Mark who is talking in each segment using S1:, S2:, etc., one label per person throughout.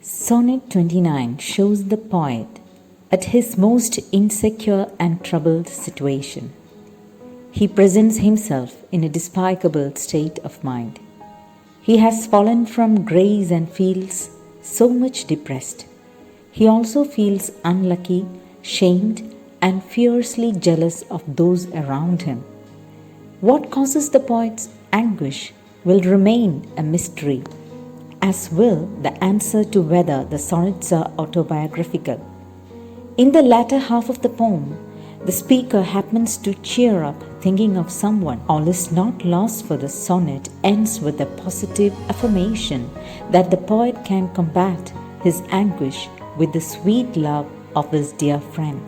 S1: Sonnet 29 shows the poet at his most insecure and troubled situation. He presents himself in a despicable state of mind. He has fallen from grace and feels so much depressed. He also feels unlucky, shamed, and fiercely jealous of those around him. What causes the poet's anguish will remain a mystery, as will the answer to whether the sonnets are autobiographical. In the latter half of the poem, the speaker happens to cheer up thinking of someone. All is not lost, for the sonnet ends with a positive affirmation that the poet can combat his anguish with the sweet love of his dear friend.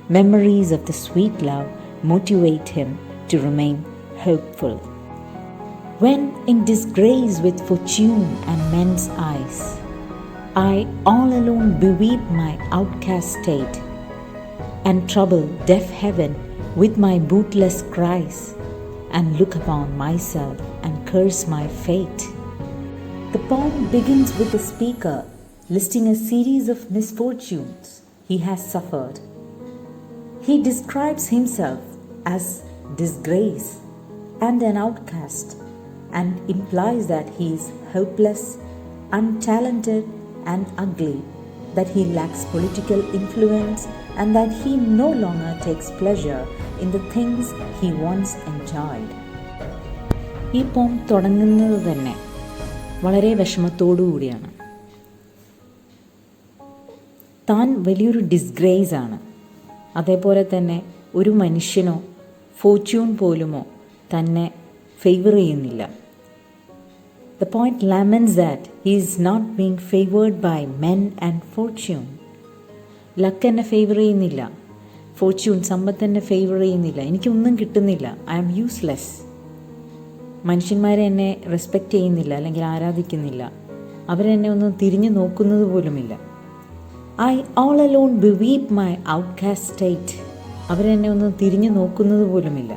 S1: Memories of the sweet love motivate him to remain hopeful. When in disgrace with fortune and men's eyes, I all alone beweep my outcast state, and trouble deaf heaven with my bootless cries, and look upon myself and curse my fate. The poem begins with the speaker listing a series of misfortunes he has suffered. He describes himself as disgrace and an outcast, and implies that he is hopeless, untalented, and ugly, that he lacks political influence, and that he no longer takes pleasure in the things he once enjoyed. ഈ പോം തുടങ്ങുന്നത് തന്നെ വളരെ വിഷമത്തോടു കൂടിയാണ്. താൻ വലിയൊരു disgrace ആണ്. അതേപോലെ തന്നെ ഒരു മനുഷ്യനോ ഫോർച്യൂൺ പോലുമോ തന്നെ ഫേവർ ചെയ്യുന്നില്ല. The poet laments that he is not being favored by men and fortune. Luck എന്നെ ഫേവർ ചെയ്യുന്നില്ല, ഫോർച്യൂൺ സമ്പത്ത് എന്നെ ഫേവർ ചെയ്യുന്നില്ല, എനിക്കൊന്നും കിട്ടുന്നില്ല, ഐ ആം യൂസ്ലെസ്. മനുഷ്യന്മാരെ എന്നെ റെസ്പെക്റ്റ് ചെയ്യുന്നില്ല അല്ലെങ്കിൽ ആരാധിക്കുന്നില്ല, അവരെന്നെ ഒന്ന് തിരിഞ്ഞു നോക്കുന്നത് പോലുമില്ല. I all alone beweep my outcast state. അവരെന്നെ ഒന്ന് തിരിഞ്ഞു നോക്കുന്നത് പോലുമില്ല.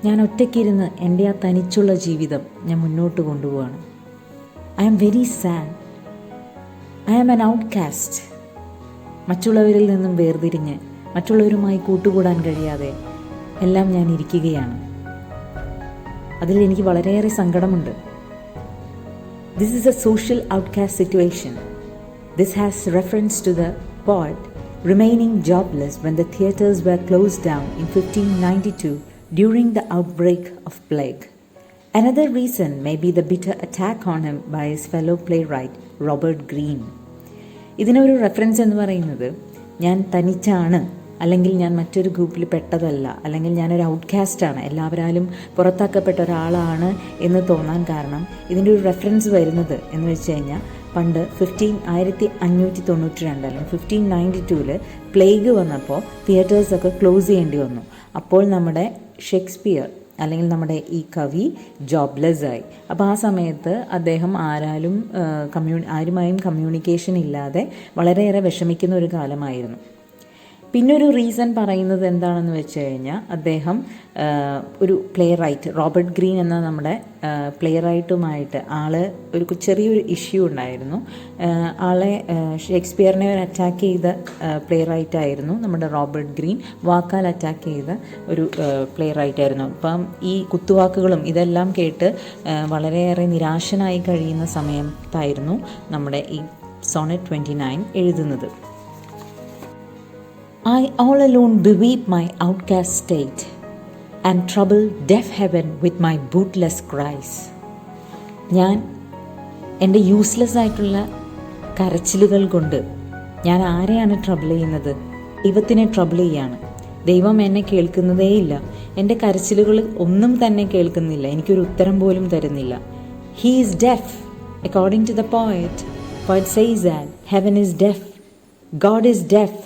S1: ഞാൻ ഒറ്റയ്ക്കിരുന്ന് എൻ്റെ ആ തനിച്ചുള്ള ജീവിതം ഞാൻ മുന്നോട്ട് കൊണ്ടുപോവാണ്. I am very sad. I am an outcast. മറ്റുള്ളവരിൽ നിന്നും വേർതിരിഞ്ഞ് മറ്റുള്ളവരുമായി കൂട്ടുകൂടാൻ കഴിയാതെ എല്ലാം ഞാൻ ഇരിക്കുകയാണ്. അതിൽ എനിക്ക് വളരെയേറെ സങ്കടമുണ്ട്. This is A social outcast situation. This has reference to the poet remaining jobless when the theatres were closed down in 1592 during the outbreak of plague. Another reason may be the bitter attack on him by his fellow playwright Robert Greene. ഇതിനൊരു reference എന്ന് പറയുന്നത് ഞാൻ തനിച്ചാണ്, അല്ലെങ്കിൽ ഞാൻ മറ്റൊരു ഗ്രൂപ്പിൽ പെട്ടതല്ല, അല്ലെങ്കിൽ ഞാനൊരു ഔട്ട്കാസ്റ്റാണ്, എല്ലാവരാലും പുറത്താക്കപ്പെട്ട ഒരാളാണ് എന്ന് തോന്നാൻ കാരണം ഇതിൻ്റെ ഒരു റെഫറൻസ് വരുന്നത് എന്ന് വെച്ച് കഴിഞ്ഞാൽ പണ്ട് 1592 അല്ലെങ്കിൽ 1592 പ്ലേഗ് വന്നപ്പോൾ തിയേറ്റേഴ്സൊക്കെ ക്ലോസ് ചെയ്യേണ്ടി വന്നു. അപ്പോൾ നമ്മുടെ ഷേക്സ്പിയർ അല്ലെങ്കിൽ നമ്മുടെ ഈ കവി ജോബ്ലെസ് ആയി. അപ്പോൾ ആ സമയത്ത് അദ്ദേഹം ആരുമായും കമ്മ്യൂണിക്കേഷൻ ഇല്ലാതെ വളരെയേറെ വിഷമിക്കുന്ന ഒരു കാലമായിരുന്നു. പിന്നൊരു റീസൺ പറയുന്നത് എന്താണെന്ന് വെച്ച് കഴിഞ്ഞാൽ അദ്ദേഹം ഒരു പ്ലേ റൈറ്റ് റോബർട്ട് ഗ്രീൻ എന്ന നമ്മുടെ പ്ലേ റൈറ്റുമായിട്ട് ഒരു ചെറിയൊരു ഇഷ്യൂ ഉണ്ടായിരുന്നു. ആളെ ഷേക്സ്പിയറിനെ അറ്റാക്ക് ചെയ്ത പ്ലേ റൈറ്റായിരുന്നു നമ്മുടെ റോബർട്ട് ഗ്രീൻ. വാക്കാൽ അറ്റാക്ക് ചെയ്ത ഒരു പ്ലേ റൈറ്റായിരുന്നു. അപ്പം ഈ കുത്തുവാക്കുകളും ഇതെല്ലാം കേട്ട് വളരെയേറെ നിരാശനായി കഴിയുന്ന സമയത്തായിരുന്നു നമ്മുടെ ഈ സോണറ്റ് 29 എഴുതുന്നത്. I all alone beweep my outcast state, and trouble deaf heaven with my bootless cries. ഞാൻ എൻ്റെ യൂസ്ലെസ് ആയിട്ടുള്ള കരച്ചിലുകൾ കൊണ്ട് ഞാൻ ആരെയാണ് ട്രബിൾ ചെയ്യുന്നത്? ദൈവത്തിനെ ട്രബിൾ ചെയ്യാണ്. ദൈവം എന്നെ കേൾക്കുന്നതേയില്ല. എൻ്റെ കരച്ചിലുകൾ ഒന്നും തന്നെ കേൾക്കുന്നില്ല, എനിക്കൊരു ഉത്തരം പോലും തരുന്നില്ല. He is deaf. According to the poet says that heaven is deaf, God is deaf.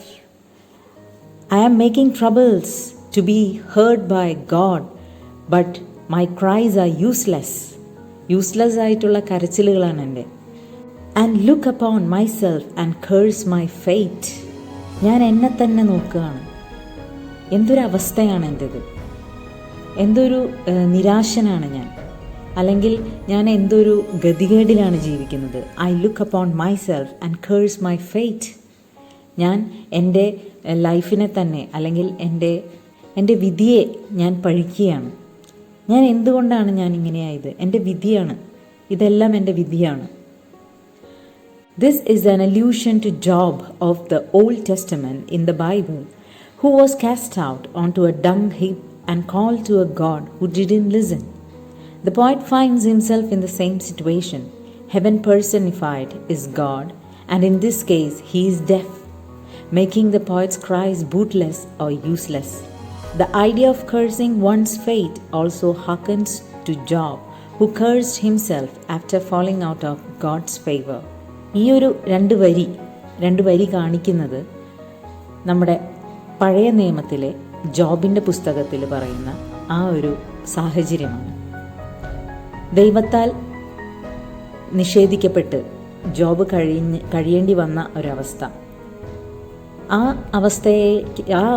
S1: I am making troubles to be heard by God, but my cries are useless. Useless ആയിട്ടുള്ള കരച്ചിലുകളാണ് എൻ്റെ. And look upon myself and curse my fate. ഞാൻ എന്നെ തന്നെ നോക്കുകയാണ്. എന്തൊരവസ്ഥയാണ് എൻ്റേത്, എന്തൊരു നിരാശനാണ് ഞാൻ. അല്ലെങ്കിൽ ഞാൻ എന്തൊരു ഗതികേടിലാണ് ജീവിക്കുന്നത്. I look upon myself and curse my fate. ഞാൻ എൻ്റെ ലൈഫിനെ തന്നെ അല്ലെങ്കിൽ എൻ്റെ വിധിയെ ഞാൻ പഴിക്കുകയാണ്. ഞാൻ എന്തുകൊണ്ടാണ് ഞാൻ ഇങ്ങനെയായത്? എൻ്റെ വിധിയാണ്, ഇതെല്ലാം എൻ്റെ വിധിയാണ്. This is an allusion to Job of the Old Testament in the Bible, who was cast out onto a dung heap and called to a God who didn't listen. The poet finds himself in the same situation. Heaven personified is God, and in this case he is deaf, making the poet's cries bootless or useless. The idea of cursing one's fate also harkens to Job, who cursed himself after falling out of God's favor. ഈ ഒരു രണ്ട് വരി കാണിക്കുന്നത് നമ്മുടെ പഴയ നിയമത്തിലെ ജോബിൻ്റെ പുസ്തകത്തിൽ പറയുന്ന ആ ഒരു സാഹചര്യമാണ്. ദൈവത്താൽ നിഷേധിക്കപ്പെട്ട് ജോബ് കഴിയേണ്ടി വന്ന ഒരവസ്ഥ. ആ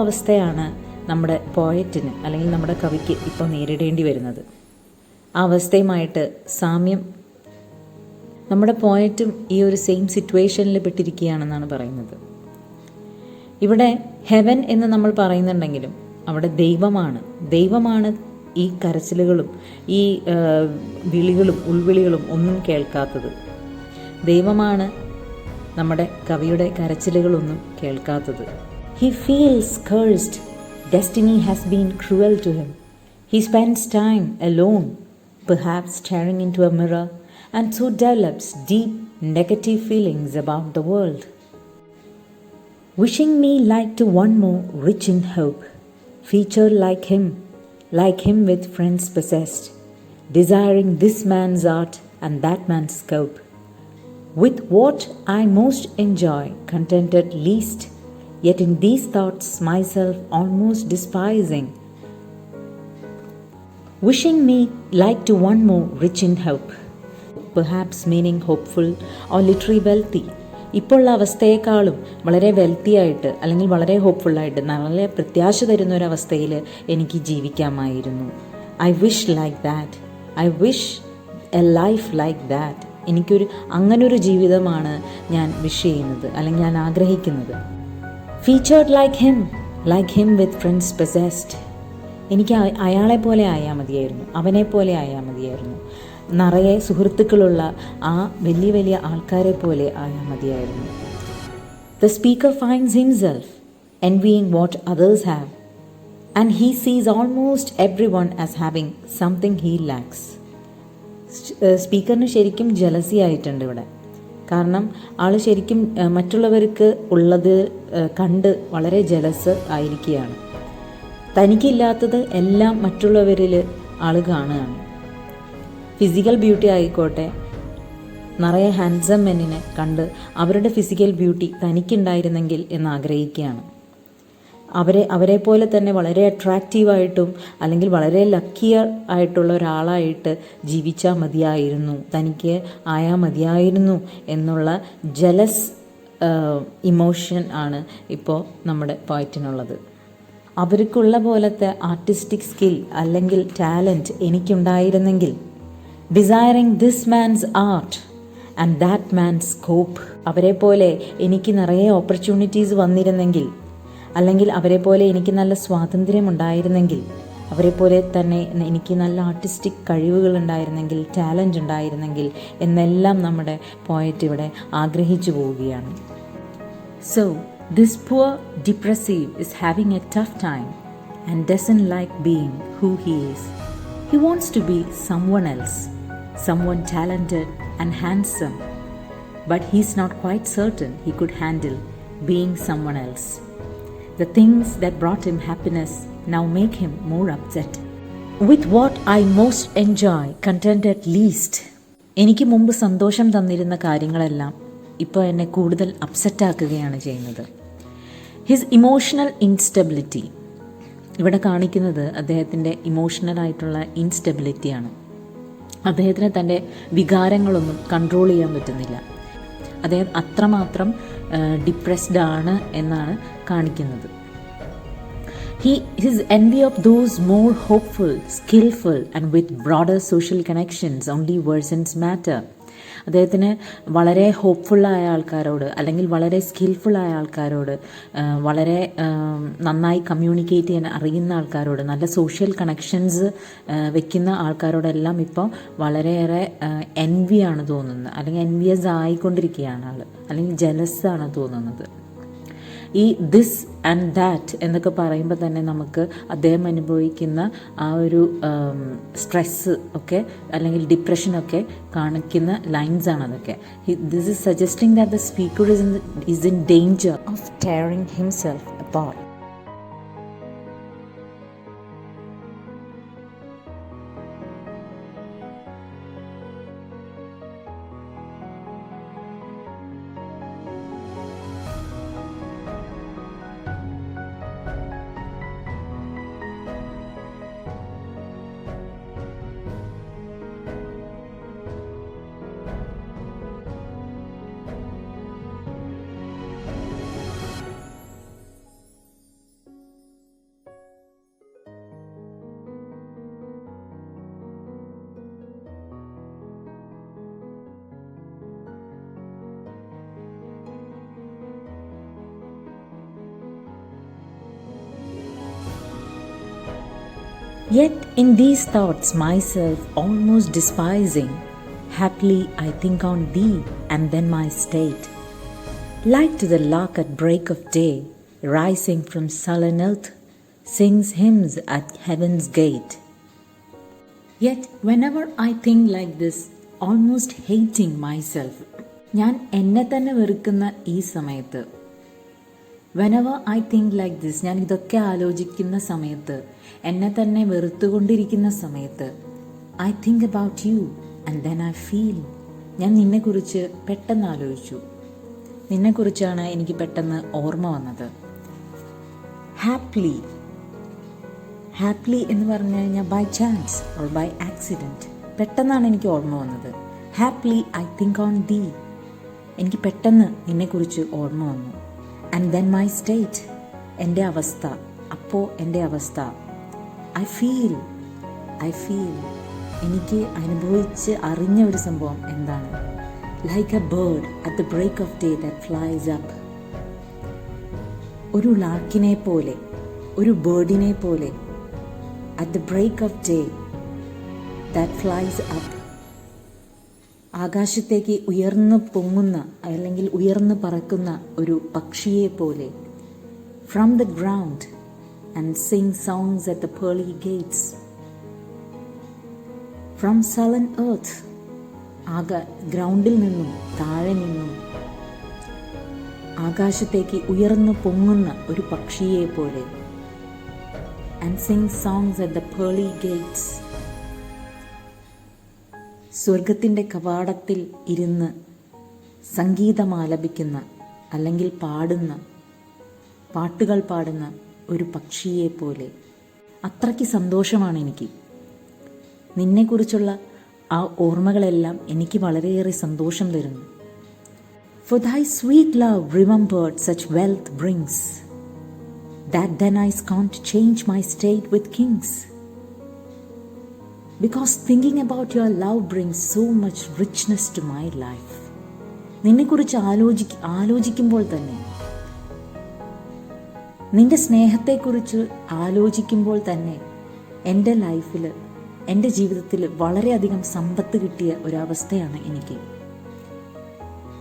S1: അവസ്ഥയാണ് നമ്മുടെ പോയറ്റിന് അല്ലെങ്കിൽ നമ്മുടെ കവിക്ക് ഇപ്പോൾ നേരിടേണ്ടി വരുന്നത്. ആ അവസ്ഥയുമായിട്ട് സാമ്യം നമ്മുടെ പോയറ്റും ഈ ഒരു സെയിം സിറ്റുവേഷനിൽ പെട്ടിരിക്കുകയാണെന്നാണ് പറയുന്നത്. ഇവിടെ ഹെവൻ എന്ന് നമ്മൾ പറയുന്നുണ്ടെങ്കിലും അവിടെ ദൈവമാണ് ഈ കരച്ചിലുകളും ഈ വിളികളും ഉൾവിളികളും ഒന്നും കേൾക്കാത്തത്. ദൈവമാണ് നമ്മുടെ കവിയുടെ കരച്ചിലുകളൊന്നും കേൾക്കാത്തത്. He feels cursed. Destiny has been cruel to him. He spends time alone, perhaps staring into a mirror, and so develops deep negative feelings about the world. Wishing me like to one more rich in hope, featured like him with friends possessed, desiring this man's art and that man's scope. With what I most enjoy, contented least, yet in these thoughts myself almost despising. Wishing me like to one more rich in hope, perhaps meaning hopeful or literally wealthy. ഇപ്പോഴുള്ള അവസ്ഥയെക്കാളും വളരെ wealthy ആയിട്ട് അല്ലെങ്കിൽ വളരെ ഹോപ്പ്ഫുള്ളായിട്ട് നല്ല പ്രത്യാശ തരുന്ന ഒരവസ്ഥയിൽ എനിക്ക് ജീവിക്കാമായിരുന്നു. I wish like that. I wish a life like that. അങ്ങനൊരു ജീവിതമാണ് ഞാൻ വിഷ് ചെയ്യുന്നത് അല്ലെങ്കിൽ ഞാൻ ആഗ്രഹിക്കുന്നത്. Featured like him with friends possessed. എനിക്ക് അയാളെ പോലെ ആയാൽ മതിയായിരുന്നു, അവനെ പോലെ ആയാൽ മതിയായിരുന്നു. നിറയെ സുഹൃത്തുക്കളുള്ള ആ വലിയ ആൾക്കാരെ പോലെ ആയാൽ മതിയായിരുന്നു. The speaker finds himself envying what others have, and he sees almost everyone as having something he lacks. സ്പീക്കറിന് ശരിക്കും ജലസി ആയിട്ടുണ്ട് ഇവിടെ. കാരണം ആൾ ശരിക്കും മറ്റുള്ളവർക്ക് ഉള്ളത് കണ്ട് വളരെ ജലസ് ആയിരിക്കുകയാണ്. തനിക്കില്ലാത്തത് എല്ലാം മറ്റുള്ളവരിൽ ആൾ കാണുകയാണ്. ഫിസിക്കൽ ബ്യൂട്ടി ആയിക്കോട്ടെ, നിറയെ ഹാൻഡ്സം മെന്നിനെ കണ്ട് അവരുടെ ഫിസിക്കൽ ബ്യൂട്ടി തനിക്കുണ്ടായിരുന്നെങ്കിൽ എന്ന് ആഗ്രഹിക്കുകയാണ്. അവരെ പോലെ തന്നെ വളരെ അട്രാക്റ്റീവായിട്ടും അല്ലെങ്കിൽ വളരെ ലക്കിയർ ആയിട്ടുള്ള ഒരാളായിട്ട് ജീവിച്ചാൽ മതിയായിരുന്നു, തനിക്ക് ആയാൽ മതിയായിരുന്നു എന്നുള്ള ജലസ് ഇമോഷൻ ആണ് ഇപ്പോൾ നമ്മുടെ പോയറ്റിനുള്ളത്. അവർക്കുള്ള പോലത്തെ ആർട്ടിസ്റ്റിക് സ്കിൽ അല്ലെങ്കിൽ ടാലൻറ്റ് എനിക്കുണ്ടായിരുന്നെങ്കിൽ, desiring this man's art and that man's scope, അവരെ പോലെ എനിക്ക് നിറയെ ഓപ്പർച്യൂണിറ്റീസ് വന്നിരുന്നെങ്കിൽ, അല്ലെങ്കിൽ അവരെ പോലെ എനിക്ക് നല്ല സ്വാതന്ത്ര്യം ഉണ്ടായിരുന്നെങ്കിൽ, അവരെ പോലെ തന്നെ എനിക്ക് നല്ല ആർട്ടിസ്റ്റിക് കഴിവുകൾ ഉണ്ടായിരുന്നെങ്കിൽ, ടാലൻറ്റ് ഉണ്ടായിരുന്നെങ്കിൽ എന്നെല്ലാം നമ്മുടെ പോയറ്റ് ഇവിടെ ആഗ്രഹിച്ചു പോവുകയാണ്. So this poor depressive is having a tough time and doesn't like being who he is. He wants to be someone else, someone talented and handsome, but he's not quite certain he could handle being someone else. The things that brought him happiness now make him more upset. With what I most enjoy, content at least. എനിക്ക് മുമ്പ് സന്തോഷം തന്നിരുന്ന കാര്യങ്ങളെല്ലാം ഇപ്പോൾ എന്നെ കൂടുതൽ അപ്സെറ്റാക്കുകയാണ് ചെയ്യുന്നത്. His emotional instability, ഇവിടെ കാണിക്കുന്നത് അദ്ദേഹത്തിൻ്റെ ഇമോഷണലായിട്ടുള്ള ഇൻസ്റ്റെബിലിറ്റിയാണ്. അദ്ദേഹത്തിന് തൻ്റെ വികാരങ്ങളൊന്നും കൺട്രോൾ ചെയ്യാൻ പറ്റുന്നില്ല. അദ്ദേഹം അത്രമാത്രം ഡിപ്രസ്ഡ് ആണ് എന്നാണ് കാണിക്കുന്നത്. His envy of those more hopeful, skillful, and with broader social connections only worsens matter. അദ്ദേഹത്തിന് വളരെ ഹോപ്പ്ഫുള്ളായ ആൾക്കാരോട്, അല്ലെങ്കിൽ വളരെ സ്കിൽഫുള്ളായ ആൾക്കാരോട്, വളരെ നന്നായി കമ്മ്യൂണിക്കേറ്റ് ചെയ്യാൻ അറിയുന്ന ആൾക്കാരോട്, നല്ല സോഷ്യൽ കണക്ഷൻസ് വെക്കുന്ന ആൾക്കാരോടെല്ലാം ഇപ്പോൾ വളരെയേറെ എൻവിയാണ് തോന്നുന്നത്, അല്ലെങ്കിൽ എൻവിയസ് ആയിക്കൊണ്ടിരിക്കുകയാണ് ആൾ, അല്ലെങ്കിൽ ജലസ്സാണ് തോന്നുന്നത്. ഈ ദിസ് ആൻഡ് ദാറ്റ് എന്നൊക്കെ പറയുമ്പോൾ തന്നെ നമുക്ക് അദ്ദേഹം അനുഭവിക്കുന്ന ആ ഒരു സ്ട്രെസ്സ് ഒക്കെ അല്ലെങ്കിൽ ഡിപ്രഷനൊക്കെ കാണിക്കുന്ന ലൈൻസാണ് അതൊക്കെ. This is suggesting that the speaker is in danger of tearing himself apart. Yet in these thoughts myself almost despising, haply I think on thee and then my state. Like to the lark at break of day, rising from sullen earth, sings hymns at heaven's gate. Yet whenever I think like this, almost hating myself, ഞാൻ എന്നെ തന്നെ വെറുക്കുന്ന ഈ സമയത്ത്, whenever I think like this, ഞാൻ ഇതൊക്കെ ആലോചിക്കുന്ന സമയത്ത്, എന്നെ തന്നെ വെറുത്തുകൊണ്ടിരിക്കുന്ന സമയത്ത്, I think about you and then I feel, ഞാൻ നിന്നെക്കുറിച്ച് പെട്ടെന്ന് ആലോചിച്ചു, നിന്നെക്കുറിച്ചാണ് എനിക്ക് പെട്ടെന്ന് ഓർമ്മ വന്നത്. ഹാപ്പിലി എന്ന് പറഞ്ഞു കഴിഞ്ഞാൽ by chance or by accident പെട്ടെന്നാണ് എനിക്ക് ഓർമ്മ വന്നത്. ഹാപ്പിലി ഐ തിങ്ക് ഓൺ ദീ, എനിക്ക് പെട്ടെന്ന് നിന്നെക്കുറിച്ച് ഓർമ്മ വന്നു. ആൻഡ് ദെൻ മൈ സ്റ്റേറ്റ്, എൻ്റെ അവസ്ഥ, അപ്പോൾ എൻ്റെ അവസ്ഥ. ഐ ഫീൽ എനിക്ക് അനുഭവിച്ച് അറിഞ്ഞ ഒരു സംഭവം എന്താണ്? Like a bird at the break of day that flies up, ഒരു ലാർക്കിനെ പോലെ, ഒരു ബേർഡിനെ പോലെ, at the break of day that flies up, ആകാശത്തേക്ക് ഉയർന്നു പൊങ്ങുന്ന അല്ലെങ്കിൽ ഉയർന്നു പറക്കുന്ന ഒരു പക്ഷിയെ പോലെ, from the ground and sing songs at the pearly gates, from sullen earth, ഗ്രൗണ്ടിൽ നിന്നും താഴെ നിന്നും ആകാശത്തേക്ക് ഉയർന്നു പൊങ്ങുന്ന ഒരു പക്ഷിയെ പോലെ, and sing songs at the pearly Gates, സ്വർഗത്തിൻ്റെ കവാടത്തിൽ ഇരുന്ന് സംഗീതമാലപിക്കുന്ന അല്ലെങ്കിൽ പാട്ടുകൾ പാടുന്ന ഒരു പക്ഷിയെ പോലെ. അത്രയ്ക്ക് സന്തോഷമാണ് എനിക്ക്. നിന്നെക്കുറിച്ചുള്ള ആ ഓർമ്മകളെല്ലാം എനിക്ക് വളരെയേറെ സന്തോഷം തരുന്നു. For thy sweet love remembered such wealth brings, that then I scorn to change my state with kings. Because thinking about your love brings so much richness to my life. നിന്നെക്കുറിച്ച് ആലോചിക്കുമ്പോൾ തന്നെ, നിന്റെ സ്നേഹത്തെക്കുറിച്ച് ആലോചിക്കുമ്പോൾ തന്നെ എൻ്റെ ലൈഫിൽ, എൻ്റെ ജീവിതത്തിൽ വളരെയധികം സമ്പത്ത് കിട്ടിയ ഒരവസ്ഥയാണ് എനിക്ക്.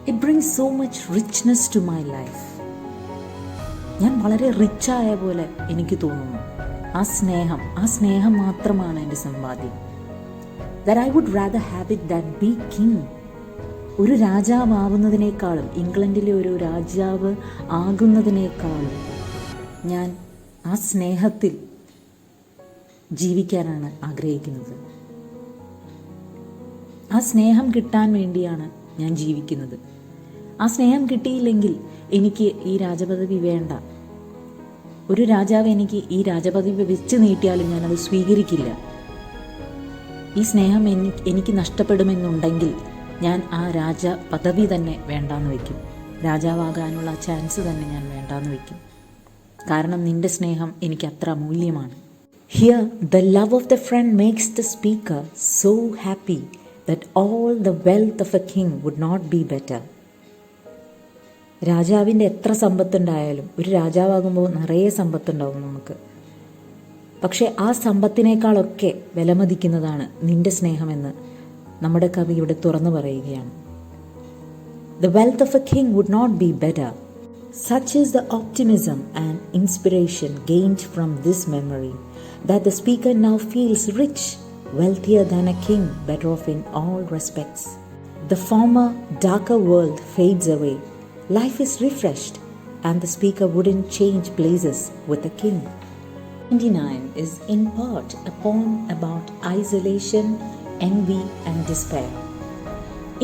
S1: It brings so much richness to my life. ഞാൻ വളരെ റിച്ചായ പോലെ എനിക്ക് തോന്നുന്നു. ആ സ്നേഹം മാത്രമാണ് എൻ്റെ സമ്പാദ്യം. That I would rather have it than be king. ഒരു രാജാവാവുന്നതിനേക്കാളും, ഇംഗ്ലണ്ടിലെ ഒരു രാജാവ് ആകുന്നതിനേക്കാളും ഞാൻ ആ സ്നേഹത്തിൽ ജീവിക്കാനാണ് ആഗ്രഹിക്കുന്നത്. ആ സ്നേഹം കിട്ടാൻ വേണ്ടിയാണ് ഞാൻ ജീവിക്കുന്നത്. ആ സ്നേഹം കിട്ടിയില്ലെങ്കിൽ എനിക്ക് ഈ രാജപദവി വേണ്ട. ഒരു രാജാവ് എനിക്ക് ഈ രാജപദവി വെച്ച് നീട്ടിയാലും ഞാനത് സ്വീകരിക്കില്ല. ഈ സ്നേഹം എനിക്ക് നഷ്ടപ്പെടുമെന്നുണ്ടെങ്കിൽ ഞാൻ ആ രാജ പദവി തന്നെ വേണ്ടാന്ന് വയ്ക്കും. രാജാവാകാനുള്ള ചാൻസ് തന്നെ ഞാൻ വേണ്ടാന്ന് വയ്ക്കും. കാരണം നിന്റെ സ്നേഹം എനിക്ക് അത്ര അമൂല്യമാണ്. Here, the love of the friend makes the speaker so happy that all the wealth of a king would not be better. രാജാവിൻ്റെ എത്ര സമ്പത്തുണ്ടായാലും, ഒരു രാജാവാകുമ്പോൾ നിറയെ സമ്പത്തുണ്ടാവും നമുക്ക്. പക്ഷേ ആ സമ്പത്തിനേക്കാളൊക്കെ വിലമതിക്കുന്നതാണ് നിന്റെ സ്നേഹമെന്ന് നമ്മുടെ കവി ഇവിടെ തുറന്നു പറയുകയാണ്. The wealth of a king would not be better. Such is the optimism and inspiration gained from this memory that the speaker now feels rich, wealthier than a king, better off in all respects. The former darker world fades away. Life is refreshed, and the speaker wouldn't change places with a king. 29 is in part a poem about isolation, envy, and despair.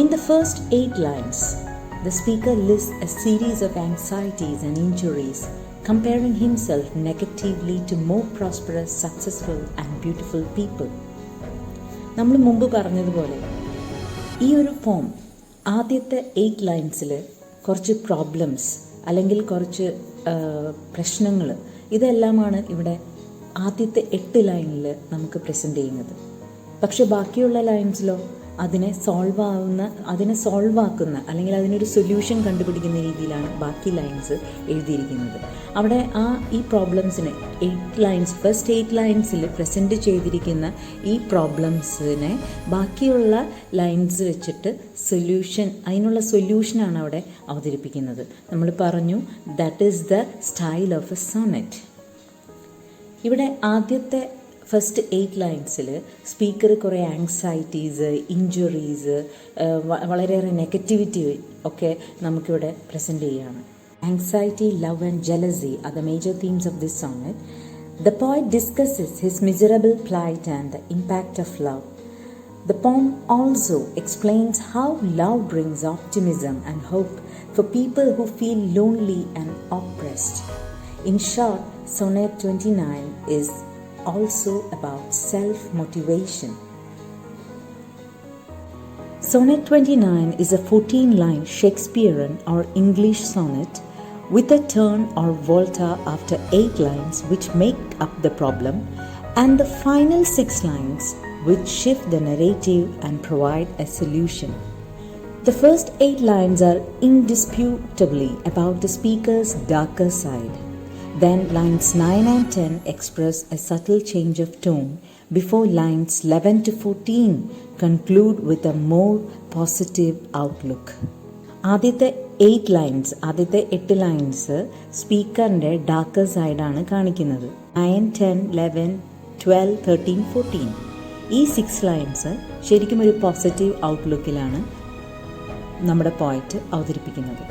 S1: In the first 8 lines, the speaker lists a series of anxieties and injuries, comparing himself negatively to more prosperous, successful, and beautiful people. നമ്മൾ മുമ്പ് പറഞ്ഞതുപോലെ ഈ ഒരു പോം ആദ്യത്തെ 8 ലൈൻസിൽ കുറച്ച് problems അല്ലെങ്കിൽ കുറച്ച് പ്രശ്നങ്ങൾ ഇതെല്ലാമാണ് ഇവിടെ ആദ്യത്തെ 8 ലൈനിൽ നമുക്ക് പ്രസൻറ്റ് ചെയ്യുന്നത്. പക്ഷെ ബാക്കിയുള്ള ലൈൻസിലോ അതിനെ സോൾവ് ആക്കുന്ന അല്ലെങ്കിൽ അതിനൊരു സൊല്യൂഷൻ കണ്ടുപിടിക്കുന്ന രീതിയിലാണ് ബാക്കി ലൈൻസ് എഴുതിയിരിക്കുന്നത്. അവിടെ ഈ പ്രോബ്ലംസിനെ ഫസ്റ്റ് 8 ലൈൻസിൽ പ്രസൻറ്റ് ചെയ്തിരിക്കുന്ന ഈ പ്രോബ്ലംസിനെ ബാക്കിയുള്ള ലൈൻസ് വെച്ചിട്ട് അതിനുള്ള സൊല്യൂഷനാണ് അവിടെ അവതരിപ്പിക്കുന്നത്. നമ്മൾ പറഞ്ഞു that is the style of a sonnet. ഇവിടെ ആദ്യത്തെ ഫസ്റ്റ് 8 ലൈൻസിൽ സ്പീക്കർ കുറേ ആങ്സൈറ്റീസ്, ഇഞ്ചുറീസ്, വളരെയേറെ നെഗറ്റിവിറ്റി ഒക്കെ നമുക്കിവിടെ പ്രസൻറ്റ് ചെയ്യുകയാണ്. Anxiety, love and jealousy are the major themes of this sonnet. The poet discusses his miserable plight and the impact of love. The poem also explains how love brings optimism and hope for people who feel lonely and oppressed. In short, Sonnet 29 is also about self-motivation. Sonnet 29 is a 14-line Shakespearean or English sonnet with a turn or volta after 8 lines which make up the problem, and the final 6 lines which shift the narrative and provide a solution. The first 8 lines are indisputably about the speaker's darker side. Then lines 9 and 10 express a subtle change of tone before lines 11 to 14 conclude with a more positive outlook. ആദ്യത്തെ 8 lines സ്പീക്കറിൻ്റെ darker സൈഡാണ് കാണിക്കുന്നത്. 9, 10, 11, 12, 13, 14 ഈ 6 lines ശരിക്കും ഒരു positive ഔട്ട്ലുക്കിലാണ് നമ്മുടെ poet അവതരിപ്പിക്കുന്നത്.